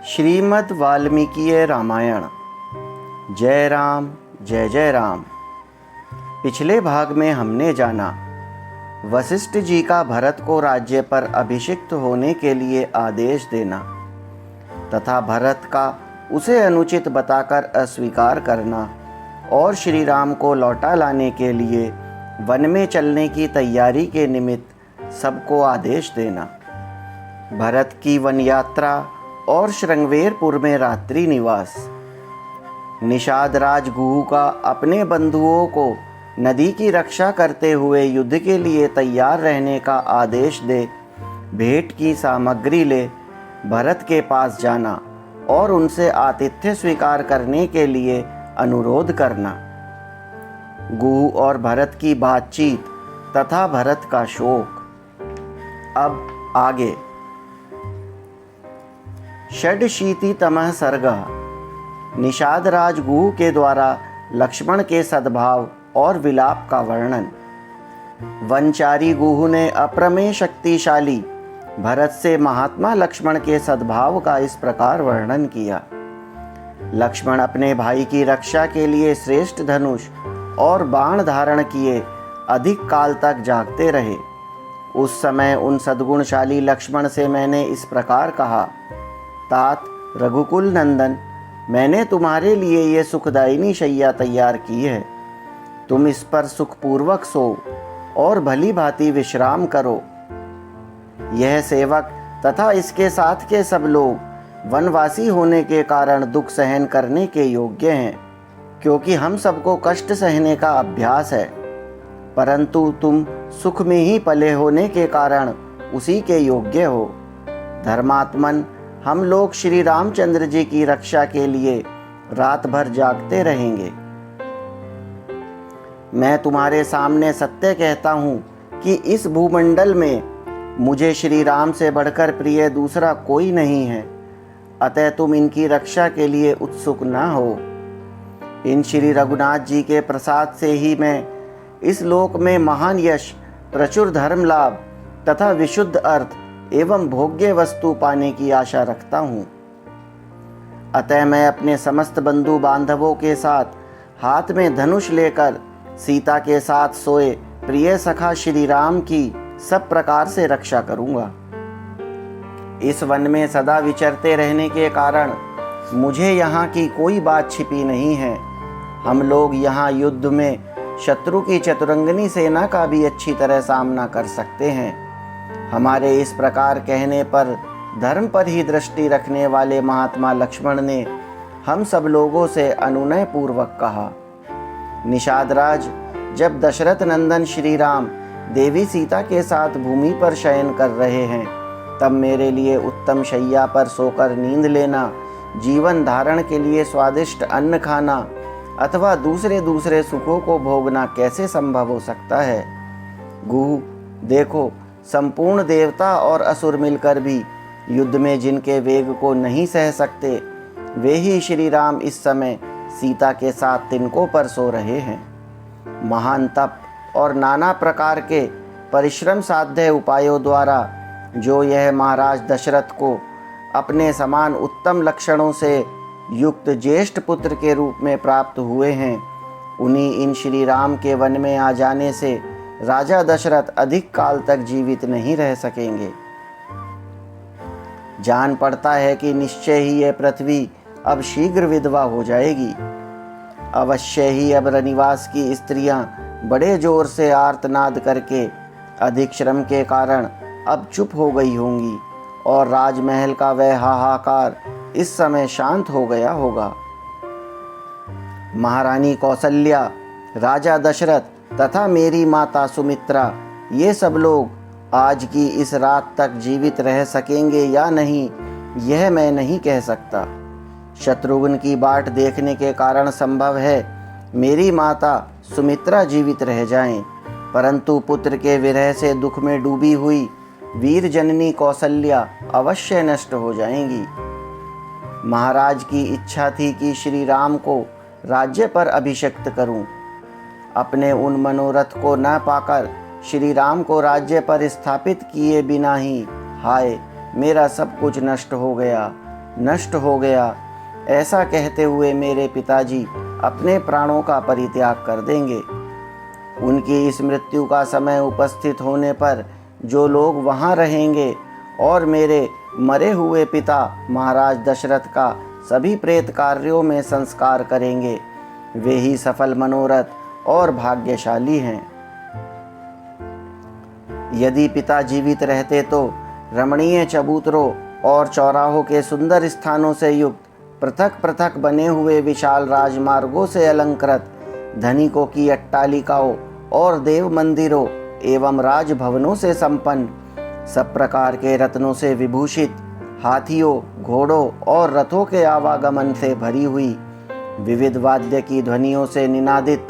श्रीमद् वाल्मीकि रामायण। जय राम जय जय राम। पिछले भाग में हमने जाना वशिष्ठ जी का भरत को राज्य पर अभिषिक्त होने के लिए आदेश देना तथा भरत का उसे अनुचित बताकर अस्वीकार करना और श्री राम को लौटा लाने के लिए वन में चलने की तैयारी के निमित्त सबको आदेश देना। भरत की वन यात्रा और श्रृंगवेरपुर में रात्रि निवास। निषाद राज गुहू का अपने बंधुओं को नदी की रक्षा करते हुए युद्ध के लिए तैयार रहने का आदेश दे भेंट की सामग्री ले भरत के पास जाना और उनसे आतिथ्य स्वीकार करने के लिए अनुरोध करना। गुहू और भरत की बातचीत तथा भरत का शोक। अब आगे। षड्शीतितमः सर्गः। निषाद राज गुहू के द्वारा लक्ष्मण के सद्भाव और विलाप का वर्णन। वनचारी गुहू ने अप्रमेय शक्तिशाली भरत से महात्मा लक्ष्मण के सद्भाव का इस प्रकार वर्णन किया। लक्ष्मण अपने भाई की रक्षा के लिए श्रेष्ठ धनुष और बाण धारण किए अधिक काल तक जागते रहे। उस समय उन सद्गुणशाली लक्ष्मण से मैंने इस प्रकार कहा, तात रघुकुल नंदन, मैंने तुम्हारे लिए ये सुखदायिनी शैया तैयार की है। तुम इस पर सुखपूर्वक सो और भली भांति विश्राम करो। यह सेवक तथा इसके साथ के सब लोग वनवासी होने के कारण दुख सहन करने के योग्य हैं, क्योंकि हम सबको कष्ट सहने का अभ्यास है, परंतु तुम सुख में ही पले होने के कारण उसी के योग्य हो। धर्मात्मन, हम लोग श्री रामचंद्र जी की रक्षा के लिए रात भर जागते रहेंगे। मैं तुम्हारे सामने सत्य कहता हूँ कि इस भूमंडल में मुझे श्री राम से बढ़कर प्रिय दूसरा कोई नहीं है, अतः तुम इनकी रक्षा के लिए उत्सुक न हो। इन श्री रघुनाथ जी के प्रसाद से ही मैं इस लोक में महान यश, प्रचुर धर्म लाभ तथा विशुद्ध अर्थ एवं भोग्य वस्तु पाने की आशा रखता हूँ। अतः मैं अपने समस्त बंधु बांधवों के साथ हाथ में धनुष लेकर सीता के साथ सोए प्रिय सखा श्री राम की सब प्रकार से रक्षा करूँगा। इस वन में सदा विचरते रहने के कारण मुझे यहाँ की कोई बात छिपी नहीं है। हम लोग यहाँ युद्ध में शत्रु की चतुरंगनी सेना का भी अच्छी तरह सामना कर सकते हैं। हमारे इस प्रकार कहने पर धर्म पर ही दृष्टि रखने वाले महात्मा लक्ष्मण ने हम सब लोगों से अनुनय पूर्वक कहा, निषादराज, जब दशरथ नंदन श्री राम देवी सीता के साथ भूमि पर शयन कर रहे हैं, तब मेरे लिए उत्तम शैया पर सोकर नींद लेना, जीवन धारण के लिए स्वादिष्ट अन्न खाना अथवा दूसरे सुखों को भोगना कैसे संभव हो सकता है। गुहू, देखो, संपूर्ण देवता और असुर मिलकर भी युद्ध में जिनके वेग को नहीं सह सकते, वे ही श्री राम इस समय सीता के साथ तिनकों पर सो रहे हैं। महान तप और नाना प्रकार के परिश्रम साध्य उपायों द्वारा जो यह महाराज दशरथ को अपने समान उत्तम लक्षणों से युक्त ज्येष्ठ पुत्र के रूप में प्राप्त हुए हैं, उन्हीं इन श्री राम के वन में आ जाने से राजा दशरथ अधिक काल तक जीवित नहीं रह सकेंगे। जान पड़ता है कि निश्चय ही यह पृथ्वी अब शीघ्र विधवा हो जाएगी। अवश्य ही अब रनिवास की स्त्रियां बड़े जोर से आर्तनाद करके अधिक श्रम के कारण अब चुप हो गई होंगी और राजमहल का वह हाहाकार इस समय शांत हो गया होगा। महारानी कौसल्या, राजा दशरथ तथा मेरी माता सुमित्रा, ये सब लोग आज की इस रात तक जीवित रह सकेंगे या नहीं, यह मैं नहीं कह सकता। शत्रुघ्न की बाट देखने के कारण संभव है मेरी माता सुमित्रा जीवित रह जाएं, परंतु पुत्र के विरह से दुख में डूबी हुई वीर जननी कौसल्या अवश्य नष्ट हो जाएंगी। महाराज की इच्छा थी कि श्री राम को राज्य पर अभिषिक्त करूं। अपने उन मनोरथ को न पाकर श्री राम को राज्य पर स्थापित किए बिना ही हाय मेरा सब कुछ नष्ट हो गया। नष्ट हो गया, ऐसा कहते हुए मेरे पिताजी अपने प्राणों का परित्याग कर देंगे। उनकी इस मृत्यु का समय उपस्थित होने पर जो लोग वहाँ रहेंगे और मेरे मरे हुए पिता महाराज दशरथ का सभी प्रेत कार्यों में संस्कार करेंगे, वे ही सफल मनोरथ और भाग्यशाली हैं। यदि पिता जीवित रहते तो रमणीय चबूतरों और चौराहों के सुंदर स्थानों से युक्त पृथक पृथक बने हुए विशाल राजमार्गों से अलंकृत धनिकों की अट्टालिकाओं और देव मंदिरों एवं राजभवनों से संपन्न सब प्रकार के रत्नों से विभूषित हाथियों, घोड़ों और रथों के आवागमन से भरी हुई, विविध वाद्य की ध्वनियों से निनादित,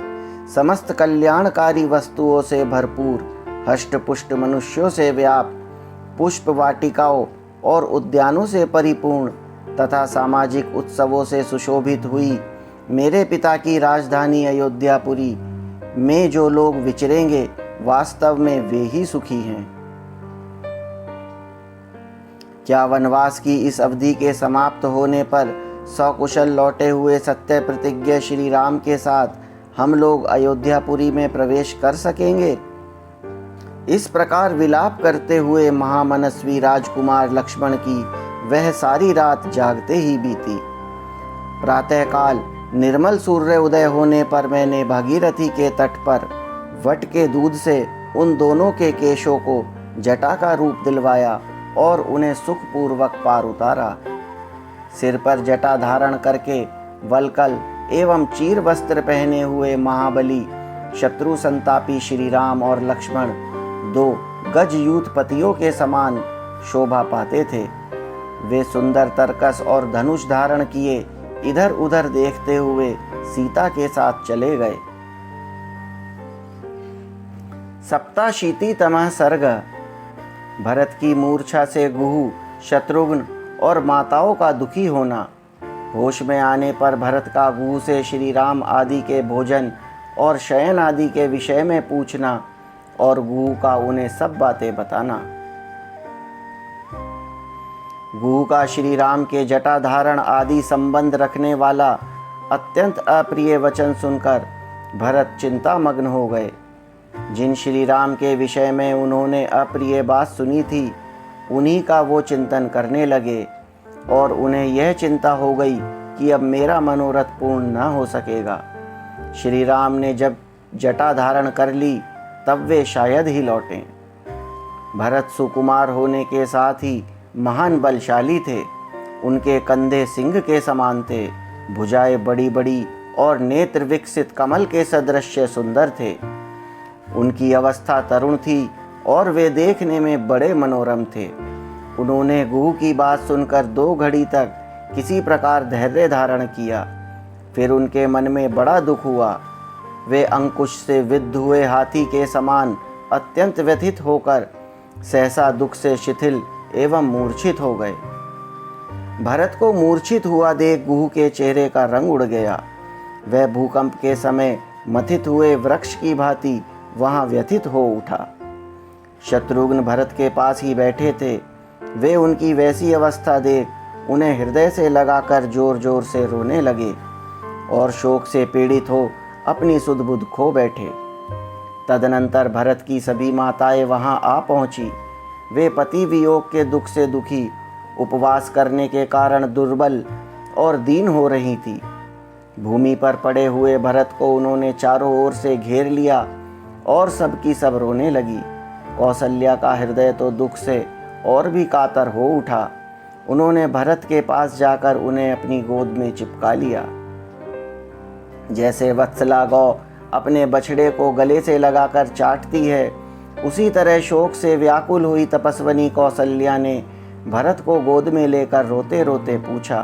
समस्त कल्याणकारी वस्तुओं से भरपूर, हष्ट पुष्ट मनुष्यों से व्याप्त, पुष्प वाटिकाओं और उद्यानों से परिपूर्ण तथा सामाजिक उत्सवों से सुशोभित हुई मेरे पिता की राजधानी अयोध्यापुरी में जो लोग विचरेंगे, वास्तव में वे ही सुखी हैं। क्या वनवास की इस अवधि के समाप्त होने पर सकुशल लौटे हुए सत्य प्रतिज्ञ श्री राम के साथ हम लोग अयोध्यापुरी में प्रवेश कर सकेंगे? इस प्रकार विलाप करते हुए महामनस्वी राजकुमार लक्ष्मण की वह सारी रात जागते ही बीती। प्रातःकाल निर्मल सूर्य उदय होने पर मैंने भागीरथी के तट पर वट के दूध से उन दोनों के केशों को जटा का रूप दिलवाया और उन्हें सुखपूर्वक पार उतारा। सिर पर जटा धारण करके वलकल एवं चीर वस्त्र पहने हुए महाबली शत्रु संतापी श्री राम और लक्ष्मण दो गज यूथपतियों के समान शोभा पाते थे। वे सुंदर तरकस और धनुष धारण किए इधर उधर देखते हुए सीता के साथ चले गए। सप्ताशीतितमः सर्ग। भरत की मूर्छा से गुहु, शत्रुघ्न और माताओं का दुखी होना। होश में आने पर भरत का गुहु से श्री राम आदि के भोजन और शयन आदि के विषय में पूछना और गुहु का उन्हें सब बातें बताना। गुहु का श्री राम के जटा धारण आदि संबंध रखने वाला अत्यंत अप्रिय वचन सुनकर भरत चिंतामग्न हो गए। जिन श्री राम के विषय में उन्होंने अप्रिय बात सुनी थी, उन्हीं का वो चिंतन करने लगे और उन्हें यह चिंता हो गई कि अब मेरा मनोरथ पूर्ण न हो सकेगा। श्री राम ने जब जटा धारण कर ली तब वे शायद ही लौटें। भरत सुकुमार होने के साथ ही महान बलशाली थे। उनके कंधे सिंह के समान थे, भुजाएं बड़ी बड़ी और नेत्र विकसित कमल के सदृश सुंदर थे। उनकी अवस्था तरुण थी और वे देखने में बड़े मनोरम थे। उन्होंने गुहु की बात सुनकर 2 घड़ी तक किसी प्रकार धैर्य धारण किया। फिर उनके मन में बड़ा दुख हुआ। वे अंकुश से विद्ध हुए हाथी के समान अत्यंत व्यथित होकर सहसा दुख से शिथिल एवं मूर्छित हो गए। भरत को मूर्छित हुआ देख गुहु के चेहरे का रंग उड़ गया। वह भूकंप के समय मथित हुए वृक्ष की भांति वहां व्यथित हो उठा। शत्रुघ्न भरत के पास ही बैठे थे। वे उनकी वैसी अवस्था देख उन्हें हृदय से लगाकर जोर जोर से रोने लगे और शोक से पीड़ित हो अपनी सुध बुध खो बैठे। तदनंतर भरत की सभी माताएं वहां आ पहुंची। वे पति वियोग के दुख से दुखी, उपवास करने के कारण दुर्बल और दीन हो रही थी। भूमि पर पड़े हुए भरत को उन्होंने चारों ओर से घेर लिया और सबकी सब रोने लगी। कौसल्या का हृदय तो दुख से और भी कातर हो उठा। उन्होंने भरत के पास जाकर उन्हें अपनी गोद में चिपका लिया। जैसे वत्सला गौ अपने बछड़े को गले से लगाकर चाटती है, उसी तरह शोक से व्याकुल हुई तपस्विनी कौसल्या ने भरत को गोद में लेकर रोते रोते पूछा,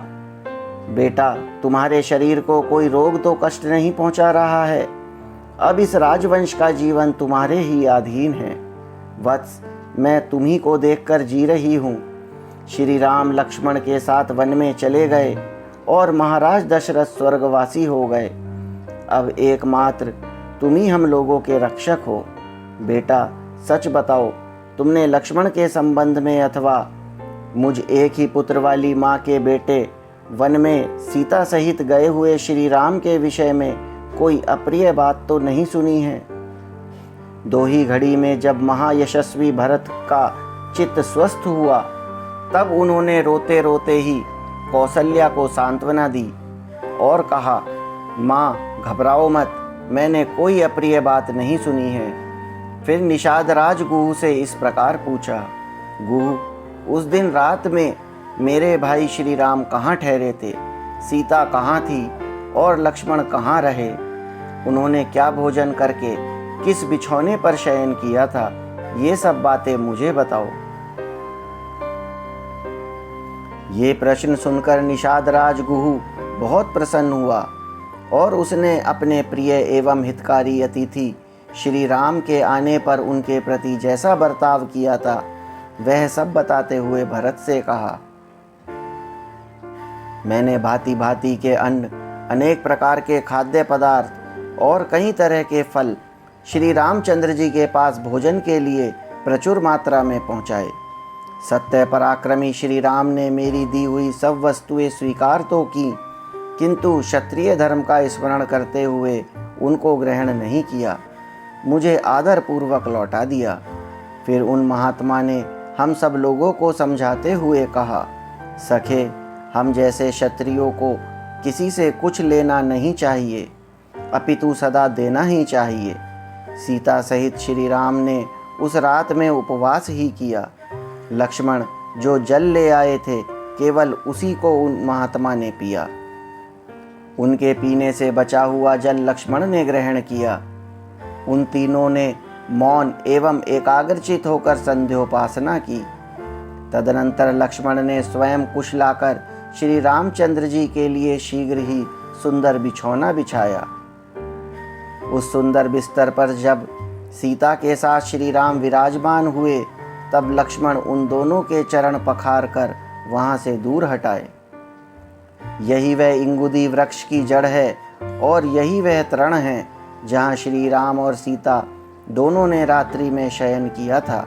बेटा, तुम्हारे शरीर को कोई रोग तो कष्ट नहीं पहुंचा रहा है? अब इस राजवंश का जीवन तुम्हारे ही अधीन है। वत्स, मैं तुम्ही को देखकर जी रही हूँ। श्री राम लक्ष्मण के साथ वन में चले गए और महाराज दशरथ स्वर्गवासी हो गए। अब एकमात्र तुम ही हम लोगों के रक्षक हो। बेटा, सच बताओ, तुमने लक्ष्मण के संबंध में अथवा मुझ एक ही पुत्र वाली माँ के बेटे वन में सीता सहित गए हुए श्री राम के विषय में कोई अप्रिय बात तो नहीं सुनी है। दो ही घड़ी में जब महायशस्वी भरत का चित्त स्वस्थ हुआ, तब उन्होंने रोते रोते ही कौशल्या को सांत्वना दी और कहा, माँ घबराओ मत, मैंने कोई अप्रिय बात नहीं सुनी है। फिर निषाद राज गुहू से इस प्रकार पूछा, गुहू, उस दिन रात में मेरे भाई श्री राम कहाँ ठहरे थे, सीता कहाँ थी और लक्ष्मण कहाँ रहे, उन्होंने क्या भोजन करके किस बिछौने पर शयन किया था, ये सब बातें मुझे बताओ। ये प्रश्न सुनकर निषाद राज गुहू बहुत प्रसन्न हुआ और उसने अपने प्रिय एवं हितकारी अतिथि श्री राम के आने पर उनके प्रति जैसा बर्ताव किया था वह सब बताते हुए भरत से कहा, मैंने भांति भांति के अन्न, अनेक प्रकार के खाद्य पदार्थ और कई तरह के फल श्री रामचंद्र जी के पास भोजन के लिए प्रचुर मात्रा में पहुँचाए। सत्य पराक्रमी श्री राम ने मेरी दी हुई सब वस्तुएं स्वीकार तो की, किंतु क्षत्रिय धर्म का स्मरण करते हुए उनको ग्रहण नहीं किया, मुझे आदर पूर्वक लौटा दिया। फिर उन महात्मा ने हम सब लोगों को समझाते हुए कहा, सखे, हम जैसे क्षत्रियों को किसी से कुछ लेना नहीं चाहिए, अपितु सदा देना ही चाहिए। सीता सहित श्री राम ने उस रात में उपवास ही किया। लक्ष्मण जो जल ले आए थे, केवल उसी को उन महात्मा ने पिया। उनके पीने से बचा हुआ जल लक्ष्मण ने ग्रहण किया। उन तीनों ने मौन एवं एकाग्रचित होकर संध्योपासना की। तदनंतर लक्ष्मण ने स्वयं कुश लाकर श्री रामचंद्र जी के लिए शीघ्र ही सुंदर बिछौना बिछाया। उस सुंदर बिस्तर पर जब सीता के साथ श्री राम विराजमान हुए, तब लक्ष्मण उन दोनों के चरण पखार कर वहां से दूर हटाए। यही वह इंगुदी वृक्ष की जड़ है और यही वह तृण है जहाँ श्री राम और सीता दोनों ने रात्रि में शयन किया था।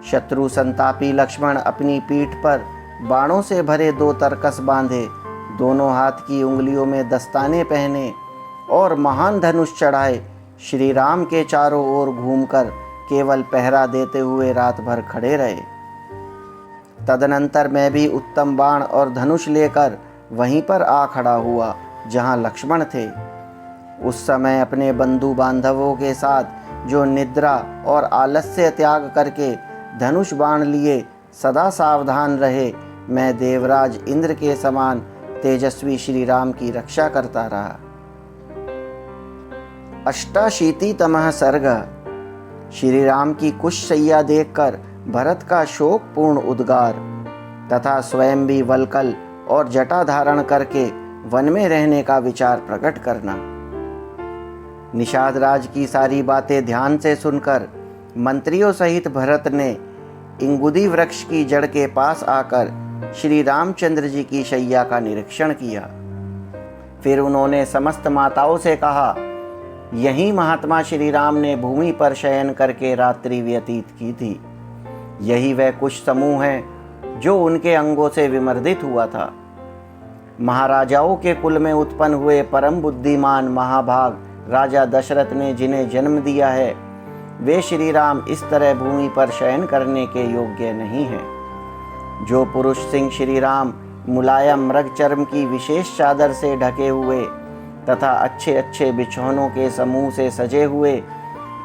शत्रु संतापी लक्ष्मण अपनी पीठ पर बाणों से भरे 2 तरकस बांधे, दोनों हाथ की उंगलियों में दस्ताने पहने और महान धनुष चढ़ाए श्री राम के चारों ओर घूमकर केवल पहरा देते हुए रात भर खड़े रहे। तदनंतर मैं भी उत्तम बाण और धनुष लेकर वहीं पर आ खड़ा हुआ जहां लक्ष्मण थे। उस समय अपने बंधु बांधवों के साथ जो निद्रा और आलस्य त्याग करके धनुष बाण लिए सदा सावधान रहे, मैं देवराज इंद्र के समान तेजस्वी श्री राम की रक्षा करता रहा। अष्टाशीतितमः सर्ग। श्री राम की कुशशय्या देखकर भरत का शोकपूर्ण उद्गार तथा स्वयं भी वल्कल और जटा धारण करके वन में रहने का विचार प्रकट करना। निषाद राज की सारी बातें ध्यान से सुनकर मंत्रियों सहित भरत ने इंगुदी वृक्ष की जड़ के पास आकर श्री रामचंद्र जी की शैया का निरीक्षण किया। फिर उन्होंने समस्त माताओं से कहा, यही महात्मा श्री राम ने भूमि पर शयन करके रात्रि व्यतीत की थी। यही वह कुश समूह है जो उनके अंगों से विमर्दित हुआ था। महाराजाओं के कुल में उत्पन्न हुए परम बुद्धिमान महाभाग राजा दशरथ ने जिन्हें जन्म दिया है, वे श्री राम इस तरह भूमि पर शयन करने के योग्य नहीं हैं। जो पुरुष सिंह श्री राम मुलायम मृग चर्म की विशेष चादर से ढके हुए तथा अच्छे अच्छे बिछौनों के समूह से सजे हुए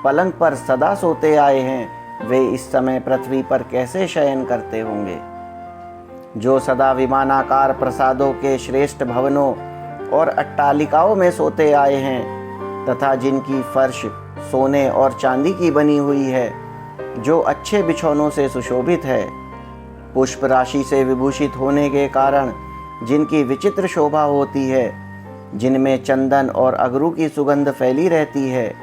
पलंग पर सदा सोते आए हैं, वे इस समय पृथ्वी पर कैसे शयन करते होंगे। जो सदा विमानाकार प्रसादों के श्रेष्ठ भवनों और अट्टालिकाओं में सोते आए हैं तथा जिनकी फर्श सोने और चांदी की बनी हुई है, जो अच्छे बिछौनों से सुशोभित है, पुष्प राशि से विभूषित होने के कारण जिनकी विचित्र शोभा होती है, जिनमें चंदन और अगरू की सुगंध फैली रहती है,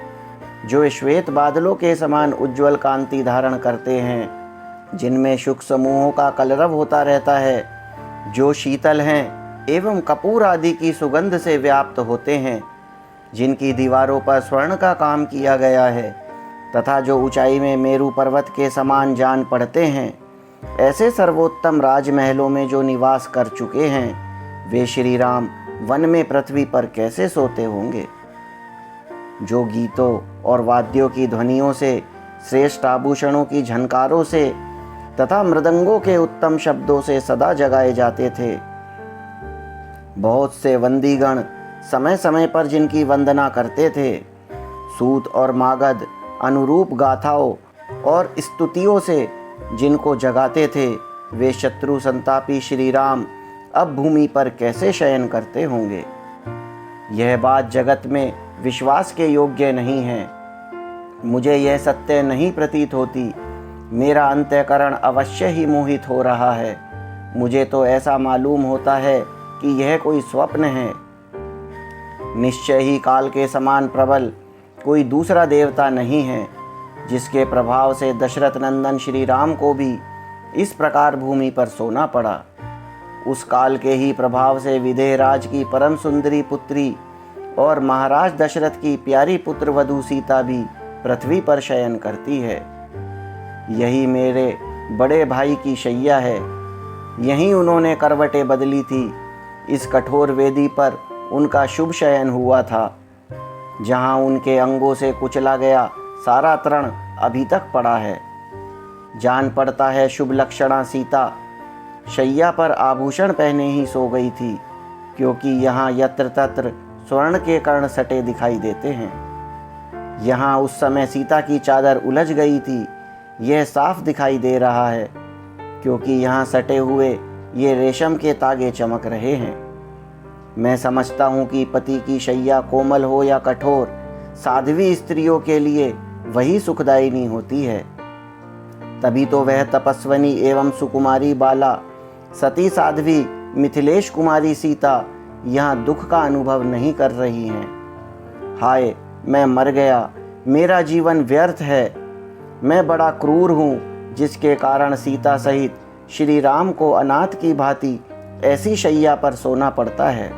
जो श्वेत बादलों के समान उज्ज्वल कांति धारण करते हैं, जिनमें शुक समूहों का कलरव होता रहता है, जो शीतल हैं एवं कपूर आदि की सुगंध से व्याप्त होते हैं, जिनकी दीवारों पर स्वर्ण का काम किया गया है तथा जो ऊंचाई में मेरू पर्वत के समान जान पड़ते हैं, ऐसे सर्वोत्तम राजमहलों में जो निवास कर चुके हैं, वे श्री राम वन में पृथ्वी पर कैसे सोते होंगे। जो गीतों और वाद्यों की ध्वनियों से, श्रेष्ठ आभूषणों की झनकारों से तथा मृदंगों के उत्तम शब्दों से सदा जगाए जाते थे। बहुत से वंदीगण समय समय पर जिनकी वंदना करते थे, सूत और मागध अनुरूप गाथाओं और स्तुतियों से जिनको जगाते थे, वे शत्रु संतापी श्री राम अब भूमि पर कैसे शयन करते होंगे। यह बात जगत में विश्वास के योग्य नहीं है। मुझे यह सत्य नहीं प्रतीत होती। मेरा अंतःकरण अवश्य ही मोहित हो रहा है। मुझे तो ऐसा मालूम होता है कि यह कोई स्वप्न है। निश्चय ही काल के समान प्रबल कोई दूसरा देवता नहीं है, जिसके प्रभाव से दशरथ नंदन श्री राम को भी इस प्रकार भूमि पर सोना पड़ा। उस काल के ही प्रभाव से विदेह राज की परम सुंदरी पुत्री और महाराज दशरथ की प्यारी पुत्र वधू सीता भी पृथ्वी पर शयन करती है। यही मेरे बड़े भाई की शैया है। यहीं उन्होंने करवटें बदली थी। इस कठोर वेदी पर उनका शुभ शयन हुआ था। जहाँ उनके अंगों से कुचला गया सारा तृण अभी तक पड़ा है। जान पड़ता है शुभ लक्षणा सीता शैया पर आभूषण पहने ही सो गई थी, क्योंकि यहाँ यत्र तत्र स्वर्ण के कर्ण सटे दिखाई देते हैं। यहाँ उस समय सीता की चादर उलझ गई थी, यह साफ दिखाई दे रहा है, क्योंकि यहाँ सटे हुए ये रेशम के तागे चमक रहे हैं। मैं समझता हूँ कि पति की शैया कोमल हो या कठोर, साध्वी स्त्रियों के लिए वही सुखदायिनी होती है। तभी तो वह तपस्वनी एवं सुकुमारी बाला सती साध्वी मिथिलेश कुमारी सीता यहाँ दुख का अनुभव नहीं कर रही हैं। हाय, मैं मर गया, मेरा जीवन व्यर्थ है। मैं बड़ा क्रूर हूँ, जिसके कारण सीता सहित श्री राम को अनाथ की भांति ऐसी शैया पर सोना पड़ता है।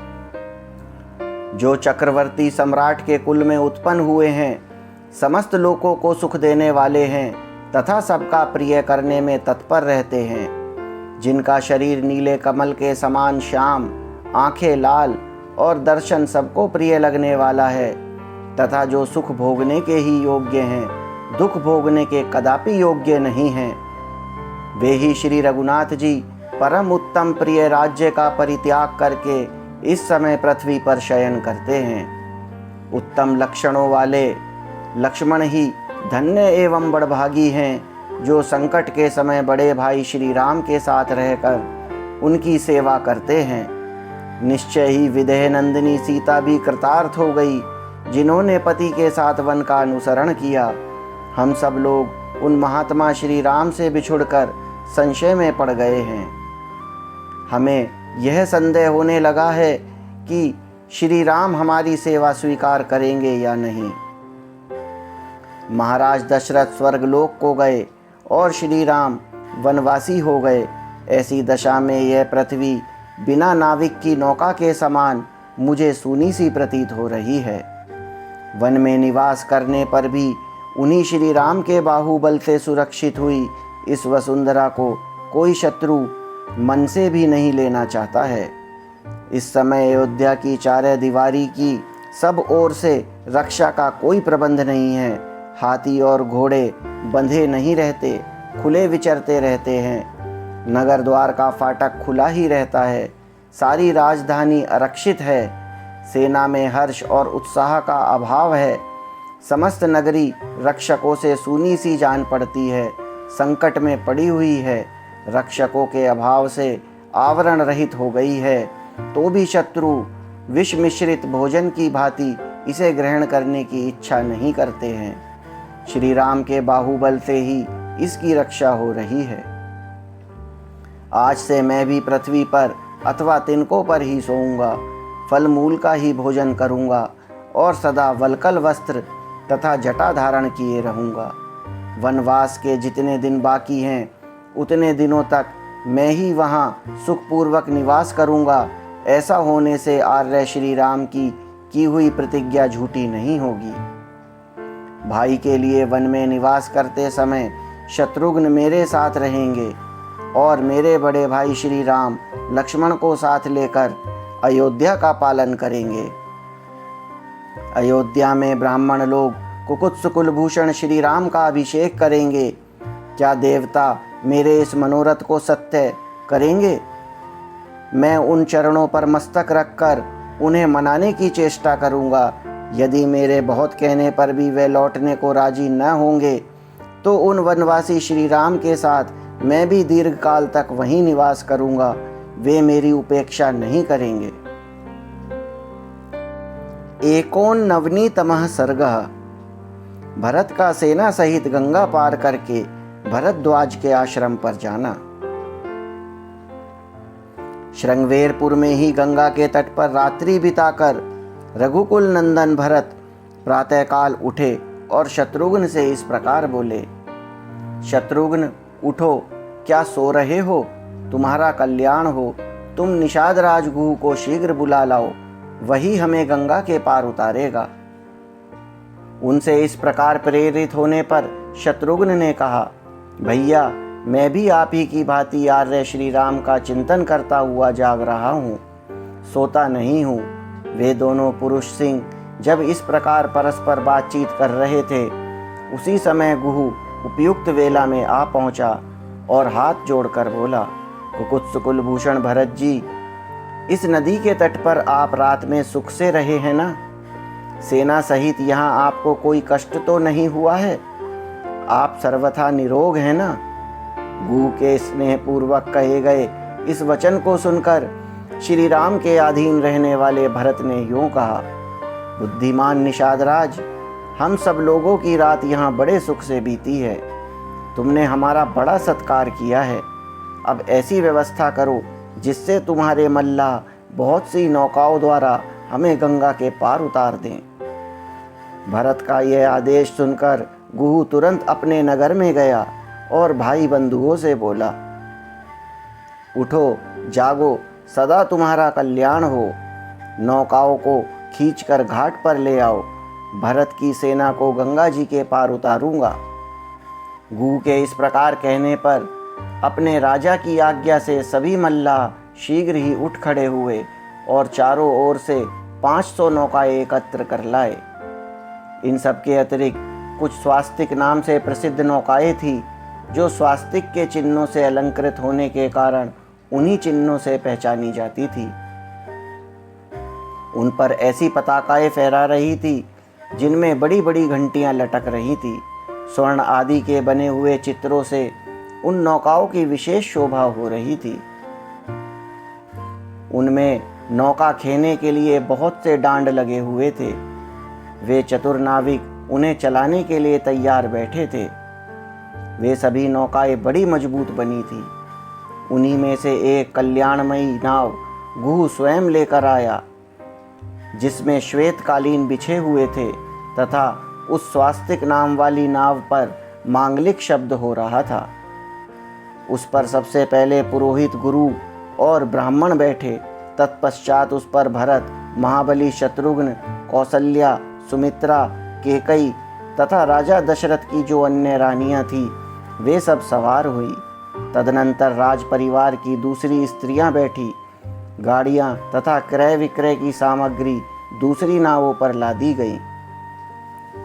जो चक्रवर्ती सम्राट के कुल में उत्पन्न हुए हैं, समस्त लोगों को सुख देने वाले हैं तथा सबका प्रिय करने में तत्पर रहते हैं, जिनका शरीर नीले कमल के समान श्याम, आंखें लाल और दर्शन सबको प्रिय लगने वाला है, तथा जो सुख भोगने के ही योग्य हैं, दुख भोगने के कदापि योग्य नहीं हैं, वे ही श्री रघुनाथ जी परम उत्तम प्रिय राज्य का परित्याग करके इस समय पृथ्वी पर शयन करते हैं। उत्तम लक्षणों वाले लक्ष्मण ही धन्य एवं बड़भागी हैं, जो संकट के समय बड़े भाई श्री राम के साथ रहकर उनकी सेवा करते हैं। निश्चय ही विदेह नंदिनी सीता भी कृतार्थ हो गई, जिन्होंने पति के साथ वन का अनुसरण किया। हम सब लोग उन महात्मा श्री राम से बिछुड़कर संशय में पड़ गए हैं। हमें यह संदेह होने लगा है कि श्री राम हमारी सेवा स्वीकार करेंगे या नहीं। महाराज दशरथ स्वर्गलोक को गए और श्री राम वनवासी हो गए। ऐसी दशा में यह पृथ्वी बिना नाविक की नौका के समान मुझे सूनी सी प्रतीत हो रही है। वन में निवास करने पर भी उन्हीं श्री राम के बाहुबल से सुरक्षित हुई इस वसुंधरा को कोई शत्रु मन से भी नहीं लेना चाहता है। इस समय अयोध्या की चारे दीवारी की सब ओर से रक्षा का कोई प्रबंध नहीं है। हाथी और घोड़े बंधे नहीं रहते, खुले विचरते रहते हैं। नगर द्वार का फाटक खुला ही रहता है। सारी राजधानी आरक्षित है। सेना में हर्ष और उत्साह का अभाव है। समस्त नगरी रक्षकों से सूनी सी जान पड़ती है, संकट में पड़ी हुई है। रक्षकों के अभाव से आवरण रहित हो गई है, तो भी शत्रु विष मिश्रित भोजन की भांति इसे ग्रहण करने की इच्छा नहीं करते हैं। श्री राम के बाहुबल से ही इसकी रक्षा हो रही है। आज से मैं भी पृथ्वी पर अथवा तिनकों पर ही सोऊंगा, फल मूल का ही भोजन करूंगा और सदा वल्कल वस्त्र तथा जटा धारण किए रहूंगा। वनवास के जितने दिन बाकी हैं, उतने दिनों तक मैं ही वहाँ सुखपूर्वक निवास करूंगा। ऐसा होने से आर्य श्री राम की हुई प्रतिज्ञा झूठी नहीं होगी। भाई के लिए वन में निवास करते समय शत्रुघ्न मेरे साथ रहेंगे। और मेरे बड़े भाई श्री राम लक्ष्मण को साथ लेकर अयोध्या का पालन करेंगे। अयोध्या में ब्राह्मण लोग कुकुत्स कुलभूषण श्री राम का अभिषेक करेंगे। क्या देवता मेरे इस मनोरथ को सत्य करेंगे? मैं उन चरणों पर मस्तक रखकर उन्हें मनाने की चेष्टा करूंगा। यदि मेरे बहुत कहने पर भी वे लौटने को राजी न होंगे तो उन वनवासी श्री राम के साथ मैं भी दीर्घ काल तक वहीं निवास करूंगा। वे मेरी उपेक्षा नहीं करेंगे। एकोननवनीतमः सर्गः। भरत का सेना सहित गंगा पार करके भरद्वाज के आश्रम पर जाना। श्रृंगवेरपुर में ही गंगा के तट पर रात्रि बिताकर रघुकुल नंदन भरत प्रातःकाल उठे और शत्रुघ्न से इस प्रकार बोले। शत्रुघ्न, उठो, क्या सो रहे हो? तुम्हारा कल्याण हो। तुम निषाद राजगुह को शीघ्र बुला लाओ, वही हमें गंगा के पार उतारेगा। उनसे इस प्रकार प्रेरित होने पर शत्रुघ्न ने कहा, भैया, मैं भी आप ही की भांति आर्य श्री राम का चिंतन करता हुआ जाग रहा हूँ, सोता नहीं हूँ। वे दोनों पुरुष सिंह जब इस प्रकार परस्पर बातचीत कर रहे थे, उसी समय गुह उपयुक्त वेला में आ पहुंचा और हाथ जोड़कर बोला, कुकुत्स कुलभूषण भरत जी, इस नदी के तट पर आप रात में सुख से रहे हैं ना? सेना सहित यहाँ आपको कोई कष्ट तो नहीं हुआ है? आप सर्वथा निरोग हैं ना? गुह के स्नेहपूर्वक कहे गए इस वचन को सुनकर श्री राम के अधीन रहने वाले भरत ने यूं कहा, बुद्धिमान निषादराज, हम सब लोगों की रात यहाँ बड़े सुख से बीती है। तुमने हमारा बड़ा सत्कार किया है। अब ऐसी व्यवस्था करो जिससे तुम्हारे मल्लाह बहुत सी नौकाओं द्वारा हमें गंगा के पार उतार दें। भरत का यह आदेश सुनकर गुह तुरंत अपने नगर में गया और भाई बंधुओं से बोला, उठो, जागो, सदा तुम्हारा कल्याण हो। नौकाओं को खींचकर घाट पर ले आओ। भरत की सेना को गंगा जी के पार उतारूंगा। गुह के इस प्रकार कहने पर अपने राजा की आज्ञा से सभी मल्लाह शीघ्र ही उठ खड़े हुए और चारों ओर से 500 नौकाएं एकत्र कर लाए। इन सब के अतिरिक्त कुछ स्वास्तिक नाम से प्रसिद्ध नौकाएं थी, जो स्वास्तिक के चिन्हों से अलंकृत होने के कारण उन्हीं चिन्हों से पहचानी जाती थी। उन पर ऐसी पताकाएं फहरा रही थी जिनमें बड़ी बड़ी घंटियां लटक रही थी। स्वर्ण आदि के बने हुए चित्रों से उन नौकाओं की विशेष शोभा हो रही थी। उनमें नौका खेने के लिए बहुत से डांड लगे हुए थे। वे चतुर नाविक उन्हें चलाने के लिए तैयार बैठे थे। वे सभी नौकाएं बड़ी मजबूत बनी थी। उन्हीं में से एक कल्याणमयी नाव गुह स्वयं लेकर आया, जिसमें श्वेत कालीन बिछे हुए थे तथा उस स्वास्तिक नाम वाली नाव पर मांगलिक शब्द हो रहा था। उस पर सबसे पहले पुरोहित, गुरु और ब्राह्मण बैठे। तत्पश्चात उस पर भरत, महाबली शत्रुघ्न, कौसल्या, सुमित्रा, केकई तथा राजा दशरथ की जो अन्य रानियां थीं, वे सब सवार हुई। तदनंतर राज परिवार की दूसरी स्त्रियां बैठी। गाड़ियां तथा क्रय विक्रय की सामग्री दूसरी नावों पर लादी गई।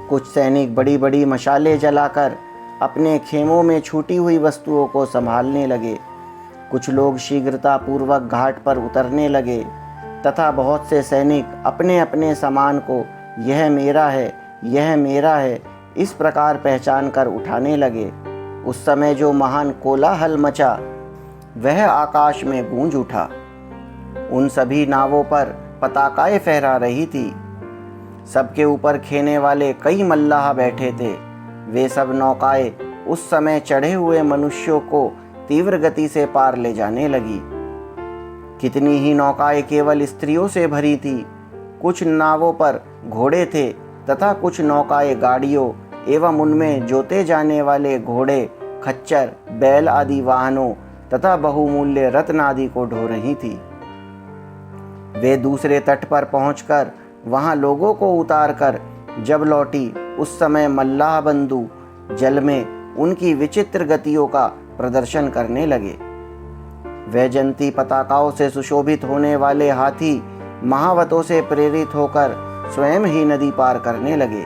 कुछ सैनिक बड़ी बड़ी मशालें जलाकर अपने खेमों में छूटी हुई वस्तुओं को संभालने लगे। कुछ लोग शीघ्रता पूर्वक घाट पर उतरने लगे तथा बहुत से सैनिक अपने अपने सामान को यह मेरा है, यह मेरा है, इस प्रकार पहचान कर उठाने लगे। उस समय जो महान कोलाहल मचा वह आकाश में गूंज उठा। उन सभी नावों पर पताकाएं फहरा रही थी। सबके ऊपर खेने वाले कई मल्लाह बैठे थे। वे सब नौकाएं उस समय चढ़े हुए मनुष्यों को तीव्र गति से पार ले जाने लगी। कितनी ही नौकाएं केवल स्त्रियों से भरी थी। कुछ नावों पर घोड़े थे तथा कुछ नौकाएं गाड़ियों एवं उनमें जोते जाने वाले घोड़े, खच्चर, बैल आदि वाहनों तथा बहुमूल्य रत्न आदि को ढो रही थी। वे दूसरे तट पर पहुंचकर वहां लोगों को उतारकर जब लौटी, उस समय मल्लाह बंधु जल में उनकी विचित्र गतियों का प्रदर्शन करने लगे। वैजयंती पताकाओं से सुशोभित होने वाले हाथी महावतों से प्रेरित होकर स्वयं ही नदी पार करने लगे।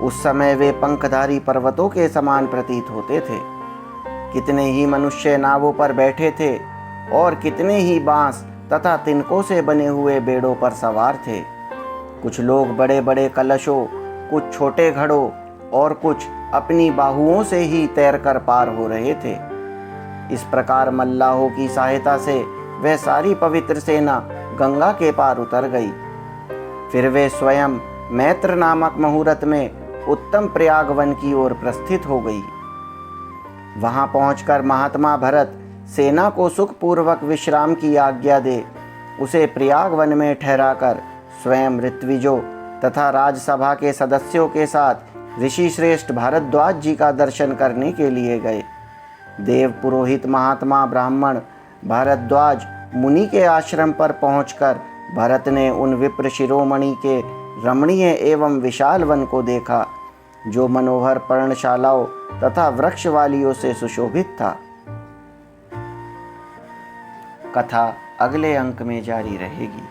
उस समय वे पंखधारी पर्वतों के समान प्रतीत होते थे। कितने ही मनुष्य नावों पर बैठे थे और कितने ही बांस तथा तिनकों से बने हुए बेड़ों पर सवार थे। कुछ लोग बड़े बड़े कलशों, कुछ छोटे घड़ों और कुछ अपनी बाहुओं से ही तैरकर पार हो रहे थे। इस प्रकार मल्लाहों की सहायता से वह सारी पवित्र सेना गंगा के पार उतर गई। फिर वे स्वयं मैत्र नामक मुहूर्त में उत्तम प्रयाग वन की ओर प्रस्थित हो गई। वहां पहुंचकर महात्मा भरत सेना को सुखपूर्वक विश्राम की आज्ञा दे उसे प्रयाग वन में ठहराकर स्वयं ऋत्विजों तथा राजसभा के सदस्यों के साथ ऋषि श्रेष्ठ भारद्वाज जी का दर्शन करने के लिए गए। देव पुरोहित महात्मा ब्राह्मण भारद्वाज मुनि के आश्रम पर पहुंचकर भरत ने उन विप्र शिरोमणि के रमणीय एवं विशाल वन को देखा, जो मनोहर पर्णशालाओं तथा वृक्षवालियों से सुशोभित था। कथा अगले अंक में जारी रहेगी।